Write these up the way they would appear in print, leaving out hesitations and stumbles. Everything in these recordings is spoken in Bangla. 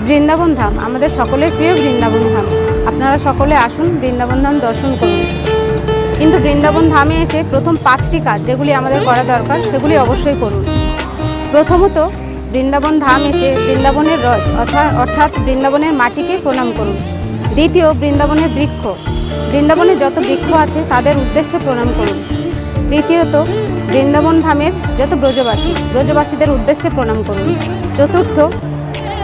বৃন্দাবন ধাম আমাদের সকলের প্রিয় বৃন্দাবন ধাম। আপনারা সকলে আসুন, বৃন্দাবন ধাম দর্শন করুন। কিন্তু বৃন্দাবন ধামে এসে প্রথম 5টি কাজ যেগুলি আমাদের করা দরকার সেগুলি অবশ্যই করুন। প্রথমত, বৃন্দাবন ধাম এসে বৃন্দাবনের রজ অর্থাৎ বৃন্দাবনের মাটিকে প্রণাম করুন। দ্বিতীয়, বৃন্দাবনের বৃক্ষ, বৃন্দাবনে যত বৃক্ষ আছে তাদের উদ্দেশ্যে প্রণাম করুন। তৃতীয়ত, বৃন্দাবন ধামের যত ব্রজবাসীদের উদ্দেশ্যে প্রণাম করুন। চতুর্থ,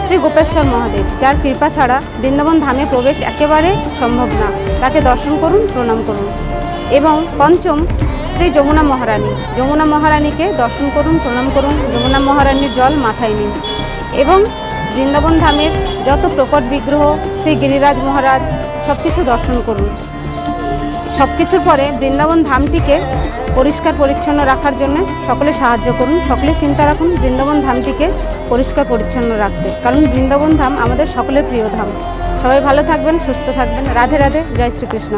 শ্রী গোপেশ্বর মহাদেব, যার কৃপা ছাড়া বৃন্দাবন ধামে প্রবেশ একেবারে সম্ভব না, তাকে দর্শন করুন, প্রণাম করুন। এবং পঞ্চম, শ্রী যমুনা মহারানীকে দর্শন করুন, প্রণাম করুন। যমুনা মহারানীর জল মাথায় নিন। এবং বৃন্দাবন ধামের যত প্রকট বিগ্রহ, শ্রী গিরিরাজ মহারাজ, সব কিছু দর্শন করুন। সব কিছুর পরে বৃন্দাবন ধামটিকে পরিষ্কার পরিচ্ছন্ন রাখার জন্য সকলে সাহায্য করুন। সকলে চিন্তা রাখুন বৃন্দাবন ধামটিকে পরিষ্কার পরিচ্ছন্ন রাখতে, কারণ বৃন্দাবন ধাম আমাদের সকলের প্রিয় ধাম। সবাই ভালো থাকবেন, সুস্থ থাকবেন। রাধে রাধে, জয় শ্রীকৃষ্ণ।